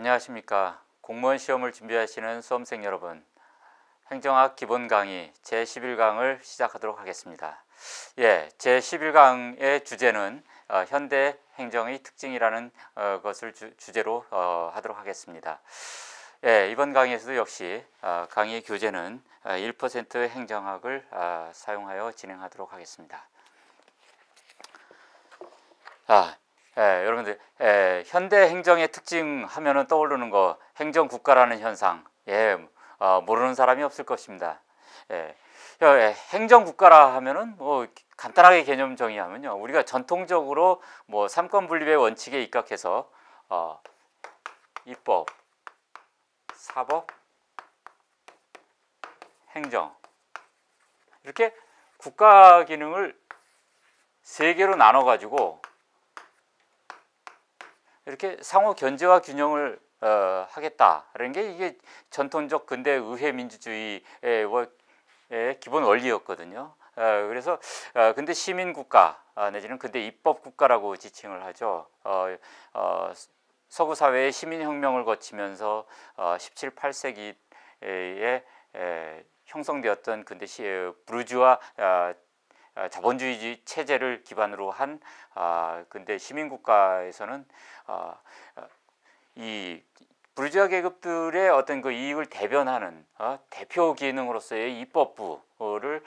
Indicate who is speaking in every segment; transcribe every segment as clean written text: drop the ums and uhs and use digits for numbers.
Speaker 1: 안녕하십니까. 공무원 시험을 준비하시는 수험생 여러분, 행정학 기본 강의 제11강을 시작하도록 하겠습니다. 제11강의 주제는 현대 행정의 특징이라는 것을 주제로 하도록 하겠습니다. 이번 강의에서도 역시 강의 교재는 1% 행정학을 사용하여 진행하도록 하겠습니다. 여러분들 현대 행정의 특징 하면은 떠오르는 거 행정국가라는 현상, 모르는 사람이 없을 것입니다. 행정국가라 하면은 뭐 간단하게 개념 정의하면요, 우리가 전통적으로 뭐 삼권 분립의 원칙에 입각해서 입법, 사법, 행정, 이렇게 국가 기능을 세 개로 나눠 가지고 이렇게 상호 견제와 균형을 하겠다라는 게 이게 전통적 근대 의회 민주주의의 기본 원리였거든요. 그래서 근대 시민국가 내지는 근대 입법국가라고 지칭을 하죠. 서구 사회의 시민혁명을 거치면서 17, 18세기에 형성되었던 근대 부르주아 자본주의 체제를 기반으로 한 근대 시민국가에서는 이 부르주아 계급들의 어떤 그 이익을 대변하는 대표 기능으로서의 입법부를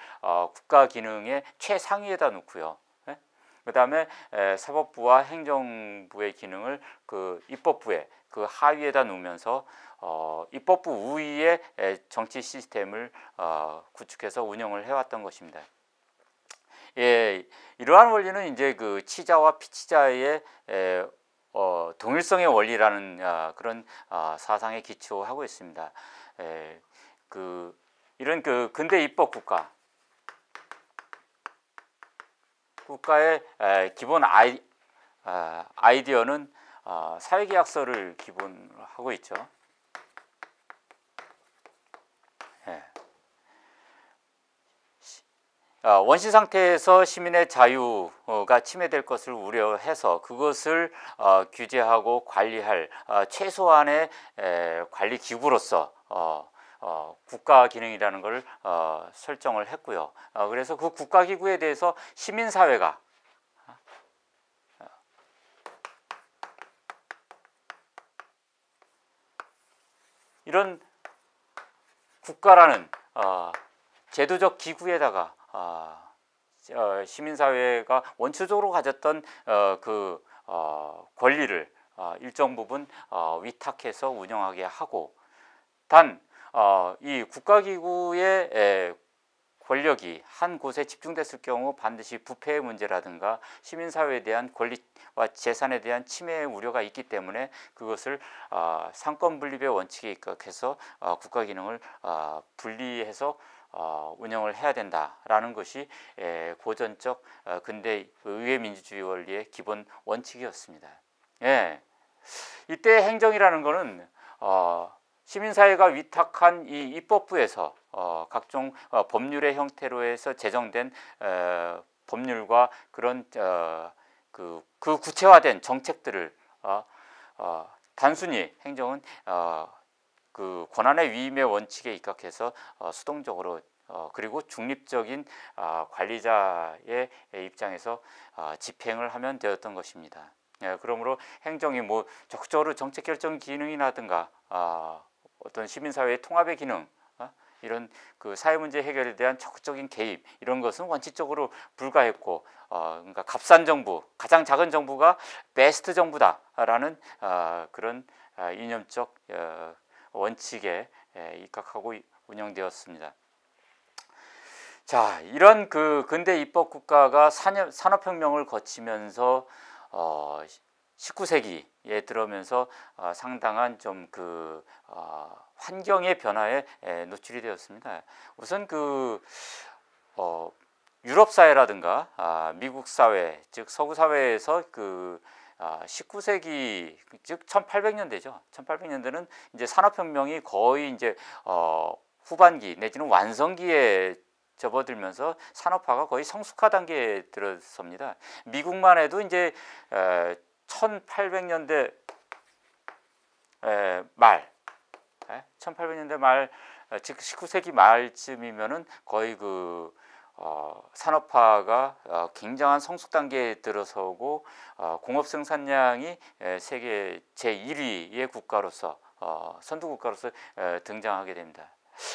Speaker 1: 국가 기능의 최상위에다 놓고요. 그 다음에 사법부와 행정부의 기능을 그 입법부의 그 하위에다 놓으면서 입법부 우위의 정치 시스템을 구축해서 운영을 해왔던 것입니다. 이러한 원리는 이제 그 치자와 피치자의 동일성의 원리라는 그런 사상에 기초하고 있습니다. 이런 그 근대 입법 국가의 기본 아이디어는 사회계약서를 기본하고 있죠. 원시 상태에서 시민의 자유가 침해될 것을 우려해서 그것을 규제하고 관리할 최소한의 관리 기구로서 국가 기능이라는 것을 설정을 했고요. 그래서 그 국가 기구에 대해서 시민사회가 이런 국가라는 제도적 기구에다가 시민사회가 원초적으로 가졌던 그 권리를 일정 부분 위탁해서 운영하게 하고, 단 이 국가기구의 권력이 한 곳에 집중됐을 경우 반드시 부패의 문제라든가 시민사회에 대한 권리와 재산에 대한 침해의 우려가 있기 때문에 그것을 상권 분립의 원칙에 입각해서 국가 기능을 분리해서 운영을 해야 된다라는 것이 고전적 근대 의회 민주주의 원리의 기본 원칙이었습니다. 이때 행정이라는 것은 시민사회가 위탁한 이 입법부에서 각종 법률의 형태로 해서 제정된 법률과 그런 그 구체화된 정책들을 단순히 행정은 그 권한의 위임의 원칙에 입각해서 수동적으로 그리고 중립적인 관리자의 입장에서 집행을 하면 되었던 것입니다. 그러므로 행정이 뭐 적극적으로 정책 결정 기능이라든가 어떤 시민사회의 통합의 기능, 이런 그 사회 문제 해결에 대한 적극적인 개입, 이런 것은 원칙적으로 불가했고, 그러니까 값싼 정부, 가장 작은 정부가 베스트 정부다라는 그런 이념적 원칙에 입각하고 운영되었습니다. 자, 이런 그 근대 입법 국가가 산업혁명을 거치면서 19세기에 들어오면서 상당한 좀 그 환경의 변화에 노출이 되었습니다. 우선 그 유럽 사회라든가 미국 사회, 즉 서구 사회에서 그 19세기 즉 1800년대죠. 1800년대는 이제 산업혁명이 거의 이제 후반기 내지는 완성기에 접어들면서 산업화가 거의 성숙화 단계에 들어섭니다. 미국만 해도 이제 1800년대 말, 1800년대 말, 즉 19세기 말쯤이면은 거의 그 산업화가 굉장한 성숙 단계에 들어서고 공업 생산량이 세계 제1위의 국가로서 선두 국가로서 등장하게 됩니다.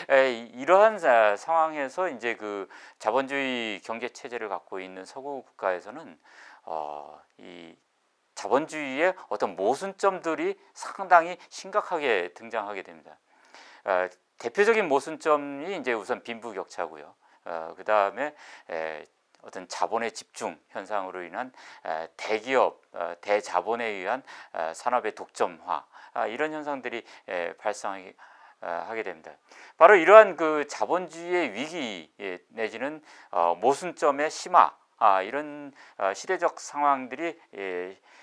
Speaker 1: 이러한 상황에서 이제 그 자본주의 경제 체제를 갖고 있는 서구 국가에서는 이 자본주의의 어떤 모순점들이 상당히 심각하게 등장하게 됩니다. 대표적인 모순점이 이제 우선 빈부격차고요. 그 다음에 어떤 자본의 집중 현상으로 인한 대기업, 대자본에 의한 산업의 독점화, 이런 현상들이 발생하게 됩니다. 바로 이러한 그 자본주의의 위기 내지는 모순점의 심화, 이런 시대적 상황들이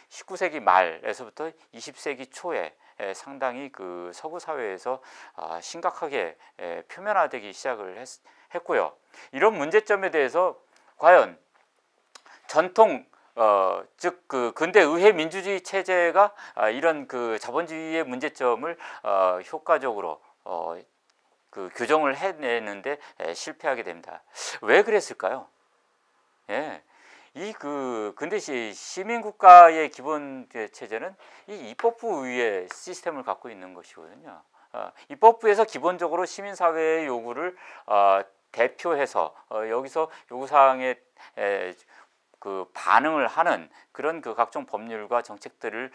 Speaker 1: 19세기 말에서부터 20세기 초에 상당히 그 서구 사회에서 심각하게 표면화되기 시작을 했고요. 이런 문제점에 대해서 과연 전통 즉 그 근대 의회 민주주의 체제가 이런 그 자본주의의 문제점을 효과적으로 그 교정을 해내는데 실패하게 됩니다. 왜 그랬을까요? 예. 이 그 근대 시민 국가의 기본 체제는 이 입법부 위의 시스템을 갖고 있는 것이거든요. 입법부에서 기본적으로 시민 사회의 요구를 대표해서 여기서 요구사항에 그 반응을 하는 그런 그 각종 법률과 정책들을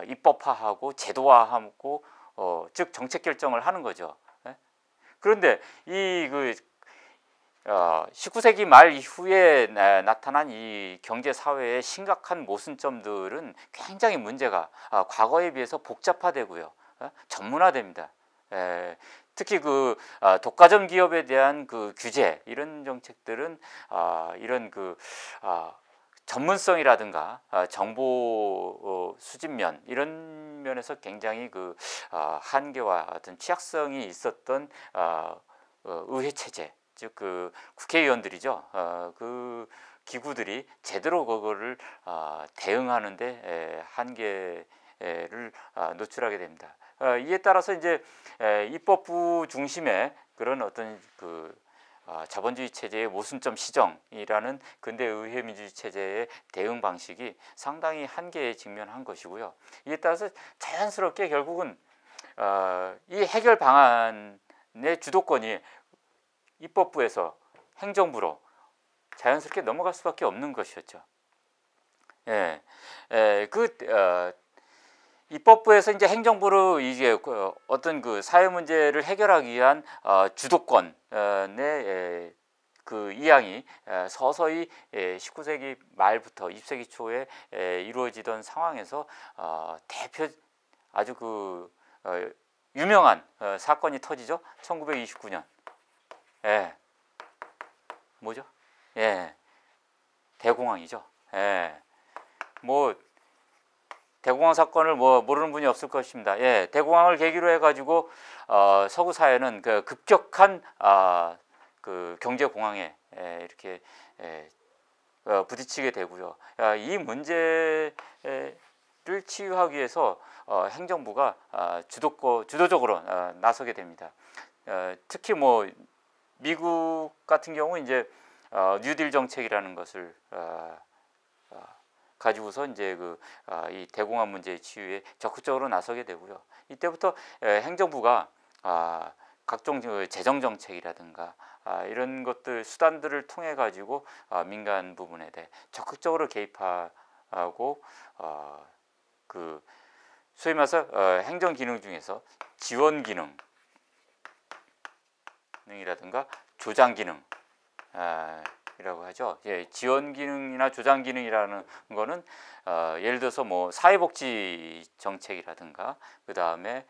Speaker 1: 입법화하고 제도화하고 즉 정책 결정을 하는 거죠. 그런데 이 그 19세기 말 이후에 나타난 이 경제 사회의 심각한 모순점들은 굉장히 문제가 과거에 비해서 복잡화되고요, 전문화됩니다. 특히 그 독과점 기업에 대한 그 규제, 이런 정책들은 이런 그 전문성이라든가 정보 수집면, 이런 면에서 굉장히 그 한계와 어떤 취약성이 있었던 의회 체제, 즉 그 국회의원들이죠. 그 기구들이 제대로 그거를 대응하는데 한계를 노출하게 됩니다. 이에 따라서 이제 입법부 중심의 그런 어떤 그 자본주의 체제의 모순점 시정이라는 근대 의회 민주주의 체제의 대응 방식이 상당히 한계에 직면한 것이고요. 이에 따라서 자연스럽게 결국은 이 해결 방안의 주도권이 입법부에서 행정부로 자연스럽게 넘어갈 수밖에 없는 것이었죠. 입법부에서 이제 행정부로 이제 어떤 그 사회 문제를 해결하기 위한 주도권의 그 이양이 서서히 19세기 말부터 20세기 초에 이루어지던 상황에서 아주 그 유명한 사건이 터지죠. 1929년. 뭐죠? 대공황이죠. 뭐 대공황 사건을 뭐 모르는 분이 없을 것입니다. 대공황을 계기로 해가지고 서구 사회는 그 급격한 그 경제 공황에 이렇게 부딪히게 되고요. 이 문제를 치유하기 위해서 행정부가 주도적으로 나서게 됩니다. 특히 뭐 미국 같은 경우 이제 뉴딜 정책이라는 것을 가지고서 이제 이 대공황 문제의 치유에 적극적으로 나서게 되고요. 이때부터 행정부가 각종 재정 정책이라든가 이런 것들 수단들을 통해 가지고 민간 부분에 대해 적극적으로 개입하고 그 소위 말해서 행정 기능 중에서 지원 기능이라든가 조장 기능 이라고 하죠. 지원 기능이나 조장 기능이라는 거는 예를 들어서 뭐 사회복지 정책이라든가 그 다음에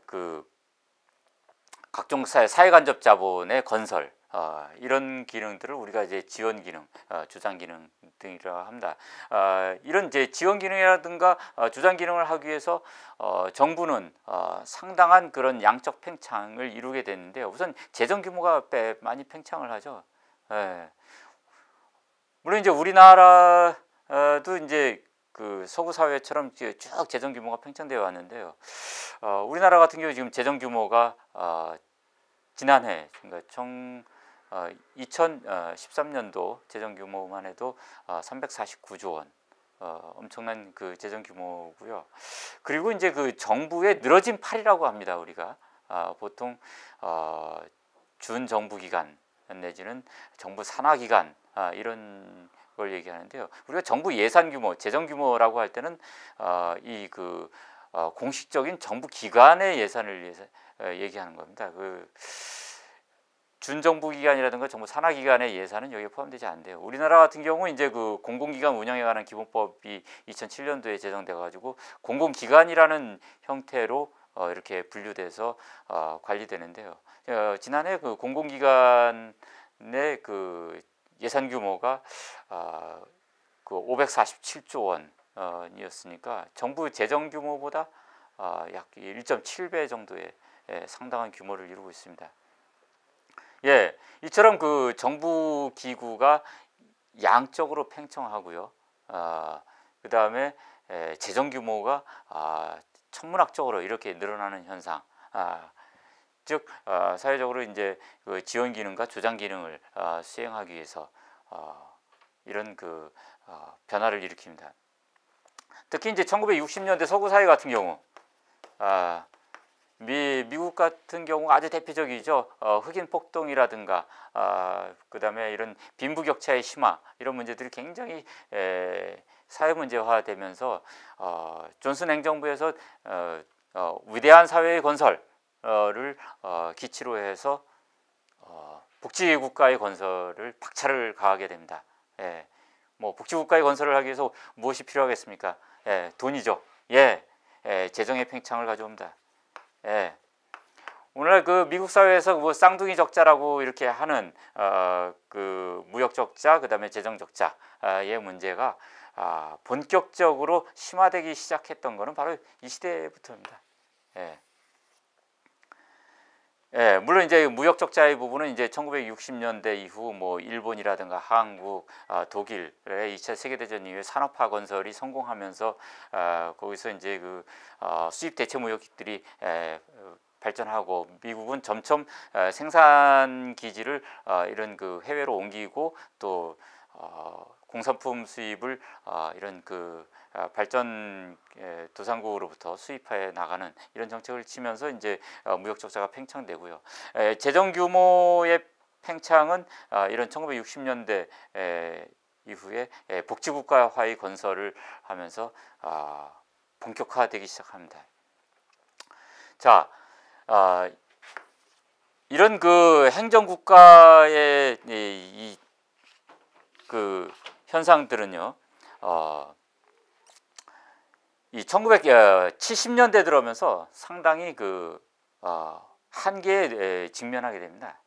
Speaker 1: 그 각종 사회간접 자본의 건설 이런 기능들을 우리가 이제 지원 기능, 조장 기능 등이라고 합니다. 이런 이제 지원 기능이라든가 조장 기능을 하기 위해서 정부는 상당한 그런 양적 팽창을 이루게 되는데 우선 재정 규모가 많이 팽창을 하죠. 물론 이제 우리나라도 이제 그 서구 사회처럼 쭉 재정 규모가 팽창되어 왔는데요. 우리나라 같은 경우 지금 재정 규모가 지난해 그러니까 2013년도 재정 규모만 해도 349조 원. 엄청난 그 재정 규모고요. 그리고 이제 그 정부의 늘어진 팔이라고 합니다. 우리가 보통 준정부 기관 내지는 정부 산하 기관 이런 걸 얘기하는데요. 우리가 정부 예산 규모, 재정 규모라고 할 때는 이 그 공식적인 정부 기관의 예산을 얘기하는 겁니다. 그 준정부 기관이라든가 정부 산하 기관의 예산은 여기에 포함되지 않는데요. 우리나라 같은 경우 이제 그 공공기관 운영에 관한 기본법이 2007년도에 제정돼 가지고 공공기관이라는 형태로 이렇게 분류돼서 관리되는데요. 지난해 그 공공기관의 그 예산 규모가 그 547조 원이었으니까 정부 재정 규모보다 약 1.7배 정도의 상당한 규모를 이루고 있습니다. 예, 이처럼 그 정부 기구가 양적으로 팽창하고요. 그 다음에 재정 규모가 천문학적으로 이렇게 늘어나는 현상. 즉 사회적으로 이제 그 지원 기능과 조장 기능을 수행하기 위해서 이런 그 변화를 일으킵니다. 특히 이제 1960년대 서구 사회 같은 경우, 미국 같은 경우 아주 대표적이죠. 흑인 폭동이라든가 그다음에 이런 빈부격차의 심화 이런 문제들이 굉장히 사회 문제화되면서 존슨 행정부에서 위대한 사회의 건설을 기치로 해서 복지국가의 건설을 박차를 가하게 됩니다. 뭐 복지국가의 건설을 하기 위해서 무엇이 필요하겠습니까? 돈이죠. 재정의 팽창을 가져옵니다. 오늘 그 미국 사회에서 뭐 쌍둥이 적자라고 이렇게 하는 그 무역 적자, 그다음에 재정 적자의 문제가 본격적으로 심화되기 시작했던 것은 바로 이 시대부터입니다. 물론 이제 무역 적자의 부분은 이제 1960년대 이후 뭐 일본이라든가 한국, 독일의 2차 세계대전 이후에 산업화 건설이 성공하면서 거기서 이제 그 수입 대체 무역들이 발전하고 미국은 점점 생산 기지를 이런 그 해외로 옮기고 또 공산품 수입을 이런 그 발전 도상국으로부터 수입해 나가는 이런 정책을 치면서 이제 무역 적자가 팽창되고요. 재정 규모의 팽창은 이런 1960년대 이후에 복지국가화의 건설을 하면서 본격화되기 시작합니다. 자, 이런 그 행정국가의 그 현상들은요, 이 1970년대 들어오면서 상당히 그 한계에 직면하게 됩니다.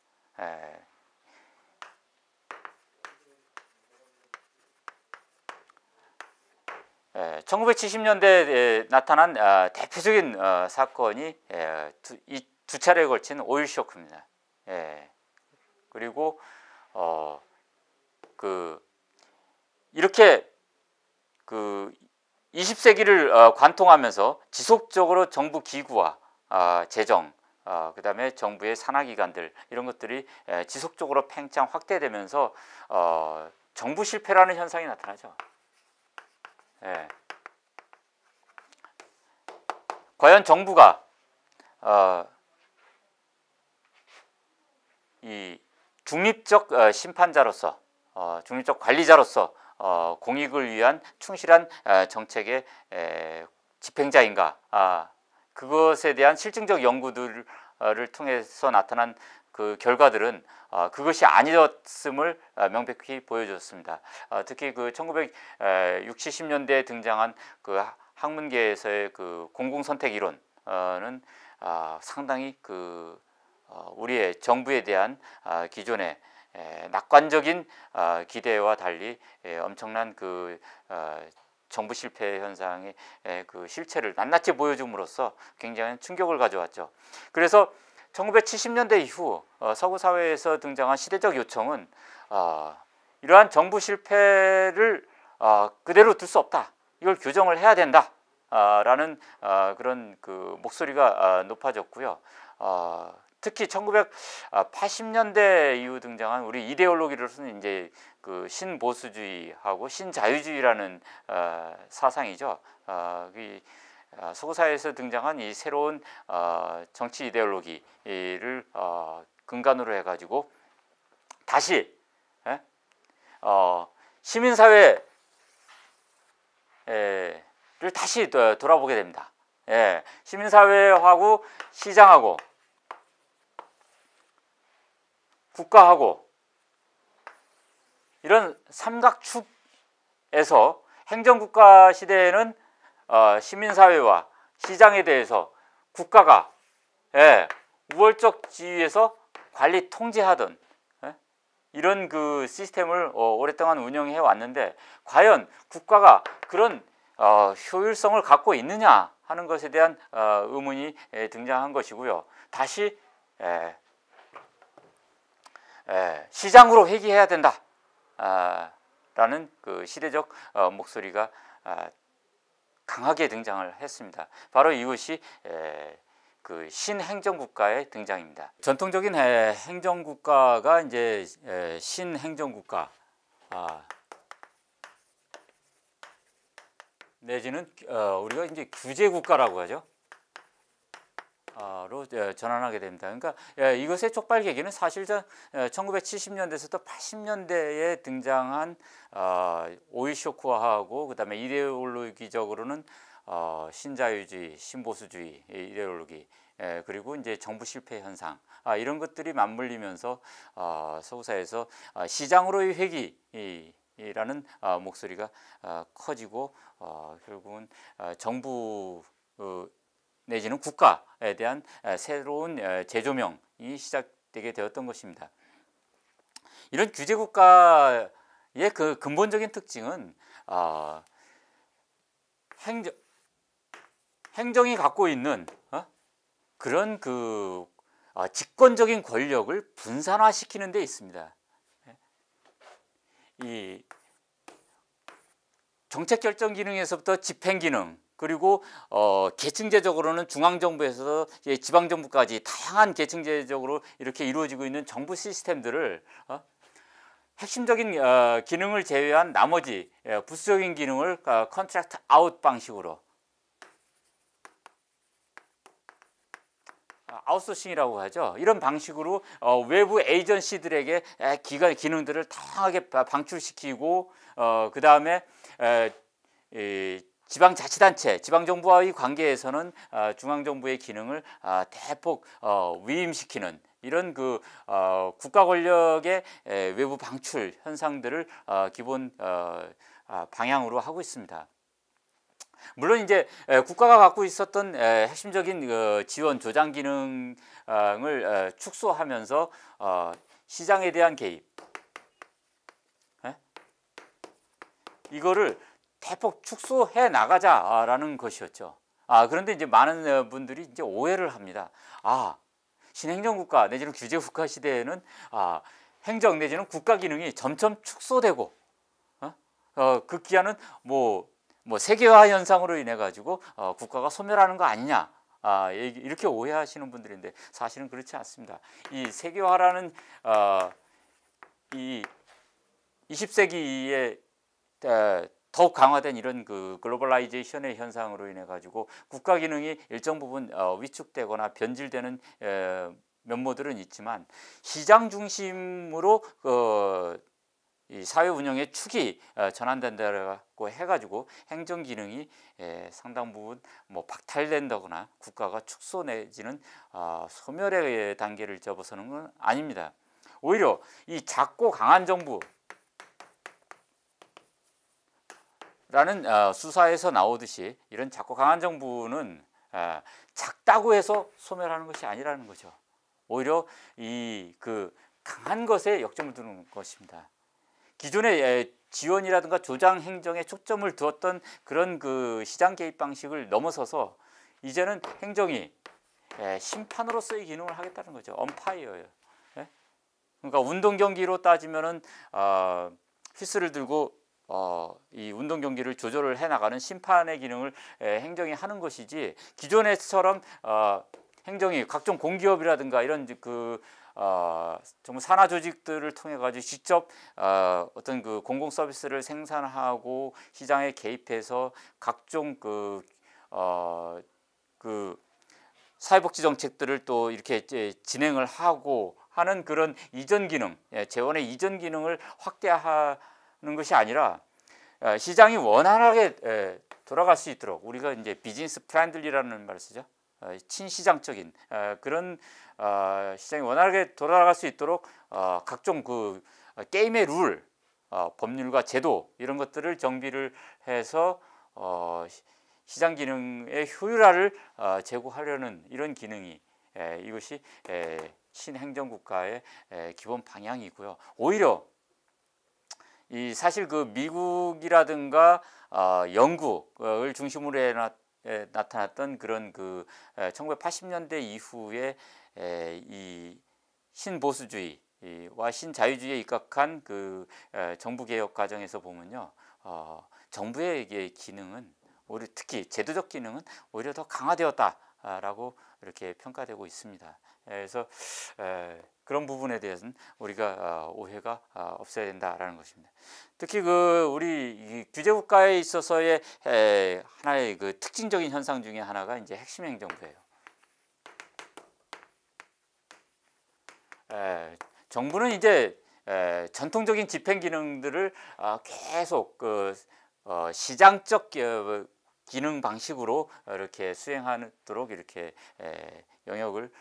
Speaker 1: 1970년대에 나타난 대표적인 사건이 이 두 차례에 걸친 오일 쇼크입니다. 그리고 이렇게 그 20세기를 관통하면서 지속적으로 정부 기구와 재정, 그다음에 정부의 산하기관들 이런 것들이 지속적으로 팽창 확대되면서 정부 실패라는 현상이 나타나죠. 과연 정부가 이 중립적 심판자로서 중립적 관리자로서 공익을 위한 충실한 정책의 집행자인가, 그것에 대한 실증적 연구들을 통해서 나타난 그 결과들은 그것이 아니었음을 명백히 보여줬습니다. 특히 그 1960, 70년대에 등장한 그 학문계에서의 그 공공선택 이론은 상당히 그 우리의 정부에 대한 기존의 낙관적인 기대와 달리 엄청난 그 정부 실패 현상의 그 실체를 낱낱이 보여줌으로써 굉장한 충격을 가져왔죠. 그래서 1970년대 이후 서구 사회에서 등장한 시대적 요청은 이러한 정부 실패를 그대로 둘 수 없다. 이걸 교정을 해야 된다. 라는 그런 그 목소리가 높아졌고요. 특히 1980년대 이후 등장한 우리 이데올로기로서는 이제 그 신보수주의하고 신자유주의라는 사상이죠. 서구사회에서 등장한 이 새로운 정치 이데올로기를 근간으로 해가지고 다시 시민사회를 다시 돌아보게 됩니다. 시민사회하고 시장하고 국가하고 이런 삼각축에서 행정국가 시대에는 시민사회와 시장에 대해서 국가가 우월적 지위에서 관리 통제하던 이런 그 시스템을 오랫동안 운영해 왔는데 과연 국가가 그런 효율성을 갖고 있느냐 하는 것에 대한 의문이 등장한 것이고요. 다시 시장으로 회귀해야 된다 라는 그 시대적 목소리가 강하게 등장을 했습니다. 바로 이것이 그 신행정국가의 등장입니다. 전통적인 행정국가가 이제 신행정국가 내지는 우리가 이제 규제국가라고 하죠. 로 전환하게 됩니다. 그러니까 이것의 촉발 계기는 사실 1970년대에서부터 80년대에 등장한 오일 쇼크하고 그다음에 이데올로기적으로는 신자유주의, 신보수주의 이데올로기 그리고 이제 정부 실패 현상 이런 것들이 맞물리면서 서구사회에서 시장으로의 회귀라는 목소리가 커지고 결국은 정부 내지는 국가에 대한 새로운 재조명이 시작되게 되었던 것입니다. 이런 규제국가의 그 근본적인 특징은 행정이 갖고 있는 그런 그 집권적인 권력을 분산화시키는 데 있습니다. 이 정책 결정 기능에서부터 집행 기능 그리고 계층제적으로는 중앙정부에서 지방정부까지 다양한 계층제적으로 이렇게 이루어지고 있는 정부 시스템들을 핵심적인 기능을 제외한 나머지 부수적인 기능을 컨트랙트 아웃 방식으로 아웃소싱이라고 하죠. 이런 방식으로 외부 에이전시들에게 기능들을 다양하게 방출시키고 그 다음에 지방자치단체, 지방정부와의 관계에서는 중앙정부의 기능을 대폭 위임시키는 이런 그 국가 권력의 외부 방출 현상들을 기본 방향으로 하고 있습니다. 물론 이제 국가가 갖고 있었던 핵심적인 지원 조장 기능을 축소하면서 시장에 대한 개입 이거를 대폭 축소해 나가자라는 것이었죠. 그런데 이제 많은 분들이 이제 오해를 합니다. 신행정국가 내지는 규제국가 시대에는 행정 내지는 국가 기능이 점점 축소되고 극기야는 뭐 세계화 현상으로 인해 가지고 국가가 소멸하는 거 아니냐 이렇게 오해하시는 분들인데 사실은 그렇지 않습니다. 이 세계화라는 이 20세기에 더욱 강화된 이런 그 글로벌라이제이션의 현상으로 인해 가지고 국가 기능이 일정 부분 위축되거나 변질되는 면모들은 있지만 시장 중심으로 이 사회 운영의 축이 전환된다고 해가지고 행정 기능이 상당 부분 박탈된다거나 국가가 축소 내지는 소멸의 단계를 접어서는 건 아닙니다. 오히려 이 작고 강한 정부 라는 수사에서 나오듯이 이런 작고 강한 정부는 작다고 해서 소멸하는 것이 아니라는 거죠. 오히려 이 그 강한 것에 역점을 두는 것입니다. 기존의 지원이라든가 조장 행정에 초점을 두었던 그런 그 시장 개입 방식을 넘어서서 이제는 행정이 심판으로서의 기능을 하겠다는 거죠. 엄파이어예요. 그러니까 운동 경기로 따지면은 휘슬을 들고 이 운동 경기를 조절을 해 나가는 심판의 기능을 행정이 하는 것이지, 기존에처럼 행정이 각종 공기업이라든가 이런 정말 산하 조직들을 통해 가지고 직접 어떤 그 공공 서비스를 생산하고 시장에 개입해서 각종 사회복지 정책들을 또 이렇게 진행을 하고 하는 그런 이전 기능, 재원의 이전 기능을 확대하는 것이 아니라 시장이 원활하게 돌아갈 수 있도록, 우리가 이제 비즈니스 프렌들리라는 말을 쓰죠. 친시장적인 그런 시장이 원활하게 돌아갈 수 있도록 각종 그 게임의 룰, 법률과 제도 이런 것들을 정비를 해서 시장 기능의 효율화를 제고하려는 이런 기능이, 이것이 신행정국가의 기본 방향이고요. 오히려 사실 그 미국이라든가 영국을 중심으로 나타났던 그런 1980년대 이후에 이 신보수주의와 신자유주의에 입각한 정부 개혁 과정에서 보면요, 정부의 기능은 오히려, 특히 제도적 기능은 오히려 더 강화되었다라고 이렇게 평가되고 있습니다. 그래서 그런 부분에 대해서는 우리가 오해가 없어야 된다라는 것입니다. 특히 우리 규제국가에 있어서의 하나의 특징적인 현상 중에 하나가 이제 핵심 행정부예요. 정부는 이제 전통적인 집행 기능들을 계속 시장적 기능 방식으로 이렇게 수행하도록 이렇게 영역을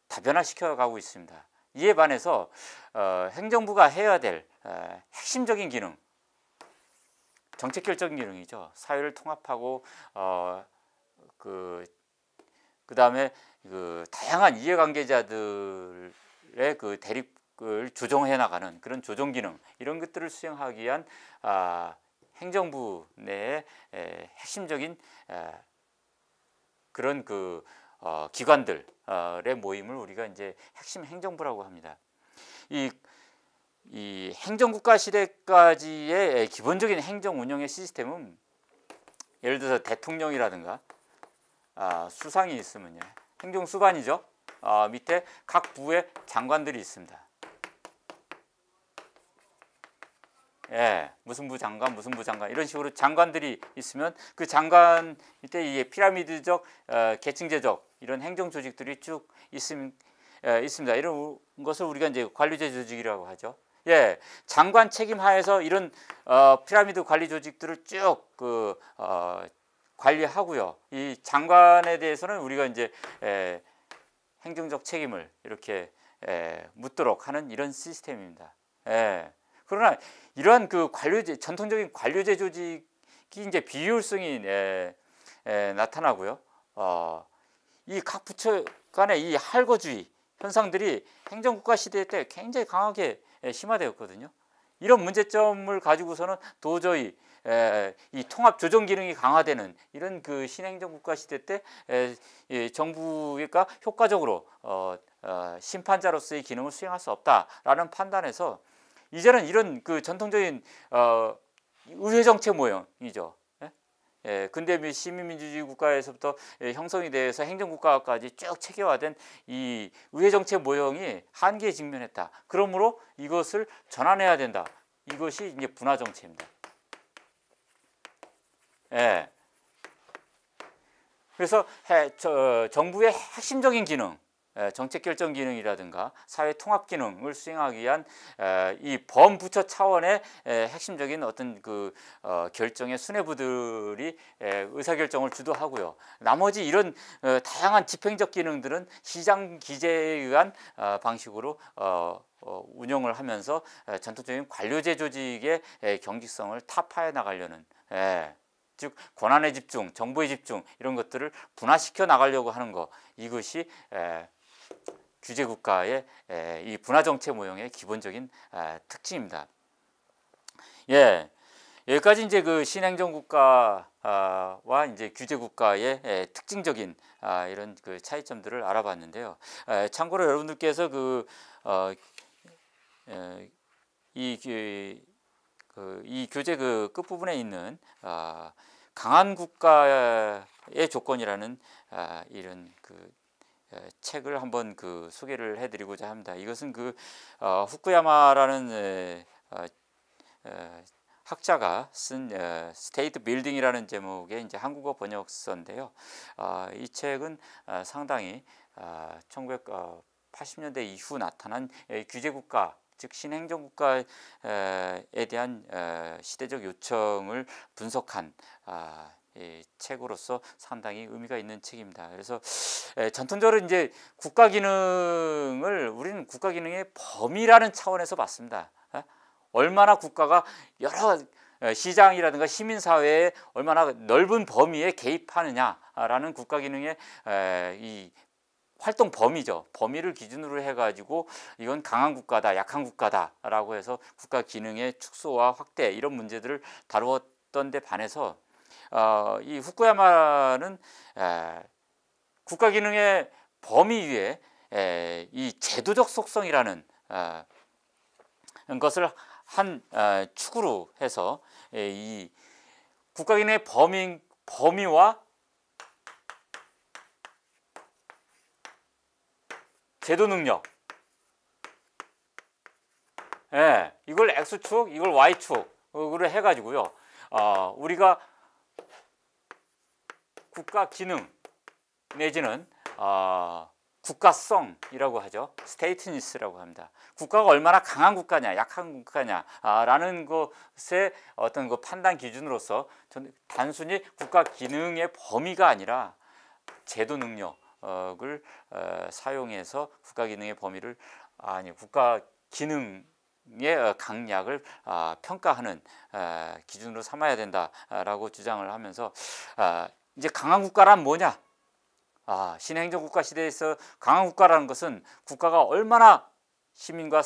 Speaker 1: 다변화시켜 가고 있습니다. 이에 반해서 행정부가 해야 될 핵심적인 기능, 정책 결정 기능이죠. 사회를 통합하고 그다음에 다양한 이해관계자들의 대립을 조정해 나가는 그런 조정 기능, 이런 것들을 수행하기 위한 행정부 내의 핵심적인 그런 기관들의 모임을 우리가 이제 핵심 행정부라고 합니다. 이 행정국가 시대까지의 기본적인 행정 운영의 시스템은, 예를 들어서 대통령이라든가 수상이 있으면요, 행정수반이죠. 밑에 각 부의 장관들이 있습니다. 무슨 부 장관, 무슨 부 장관, 이런 식으로 장관들이 있으면 그 장관 밑에 이게 피라미드적, 계층제적 이런 행정 조직들이 쭉 있습니다. 이런 것을 우리가 이제 관료제 조직이라고 하죠. 장관 책임 하에서 이런 피라미드 관리 조직들을 쭉 관리하고요. 이 장관에 대해서는 우리가 이제 행정적 책임을 이렇게 묻도록 하는 이런 시스템입니다. 그러나 이러한 전통적인 관료제 조직이 이제 비효율성이 나타나고요. 이 각 부처 간의 이 할거주의 현상들이 행정국가 시대 때 굉장히 강하게 심화되었거든요. 이런 문제점을 가지고서는 도저히 이 통합 조정 기능이 강화되는 이런 신행정국가 시대 때 정부가 효과적으로 심판자로서의 기능을 수행할 수 없다라는 판단에서, 이제는 이런 전통적인 의회 정책 모형이죠. 근대 및 시민민주주의 국가에서부터 형성이 돼서 행정국가까지 쭉 체계화된 이 의회 정책 모형이 한계에 직면했다. 그러므로 이것을 전환해야 된다. 이것이 이제 분화 정책입니다. 그래서 정부의 핵심적인 기능, 정책 결정 기능이라든가 사회 통합 기능을 수행하기 위한 이 범부처 차원의 핵심적인 어떤 결정의 수뇌부들이 의사 결정을 주도하고요. 나머지 이런 다양한 집행적 기능들은 시장 기재에 의한 방식으로 운영을 하면서 전통적인 관료제 조직의 경직성을 타파해 나가려는, 즉 권한의 집중, 정보의 집중, 이런 것들을 분화시켜 나가려고 하는 것, 이것이 규제국가의 이 분화정책 모형의 기본적인 특징입니다. 여기까지 이제 신행정국가와 이제 규제국가의 특징적인 이런 차이점들을 알아봤는데요. 참고로 여러분들께서 이 교재 그 끝부분에 있는 강한 국가의 조건이라는 이런 그 책을 한번 그 소개를 해드리고자 합니다. 이것은 그 후쿠야마라는 학자가 쓴 스테이트 빌딩이라는 제목의 이제 한국어 번역서인데요. 이 책은 상당히 1980년대 이후 나타난 규제국가, 즉 신행정국가에 대한 시대적 요청을 분석한 이 책으로서 상당히 의미가 있는 책입니다. 그래서 전통적으로 이제 국가 기능을 우리는 국가 기능의 범위라는 차원에서 봤습니다. 얼마나 국가가 여러 시장이라든가 시민사회에 얼마나 넓은 범위에 개입하느냐라는 국가 기능의 이 활동 범위죠. 범위를 기준으로 해가지고 이건 강한 국가다, 약한 국가다라고 해서 국가 기능의 축소와 확대 이런 문제들을 다루었던 데 반해서 이 후쿠야마는 국가 기능의 범위 위에 이 제도적 속성이라는 것을 한 축으로 해서 이 국가 기능의 범위와 제도 능력, 이걸 X축, 이걸 Y축으로 해가지고요. 우리가 국가 기능 내지는 국가성이라고 하죠. 스테이트니스라고 합니다. 국가가 얼마나 강한 국가냐, 약한 국가냐라는 것의 어떤 그 판단 기준으로서 단순히 국가 기능의 범위가 아니라 제도 능력을 사용해서 국가 기능의 범위를 국가 기능의 강약을 평가하는 기준으로 삼아야 된다라고 주장을 하면서 이제 강한 국가란 뭐냐? 신행정국가 시대에서 강한 국가라는 것은 국가가 얼마나 시민과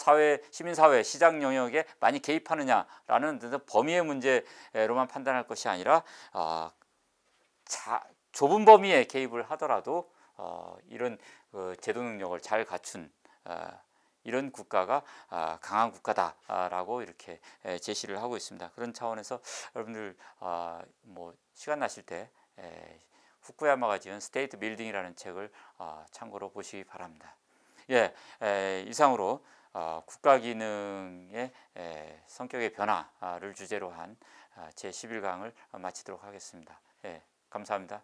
Speaker 1: 시민사회, 시장 영역에 많이 개입하느냐라는 범위의 문제로만 판단할 것이 아니라 좁은 범위에 개입을 하더라도 이런 제도 능력을 잘 갖춘 이런 국가가 강한 국가다라고 이렇게 제시를 하고 있습니다. 그런 차원에서 여러분들 뭐 시간 나실 때 후쿠야마가 지은 스테이트 빌딩이라는 책을 참고로 보시기 바랍니다. 이상으로 국가 기능의 성격의 변화를 주제로 한 제 11강을 마치도록 하겠습니다. 감사합니다.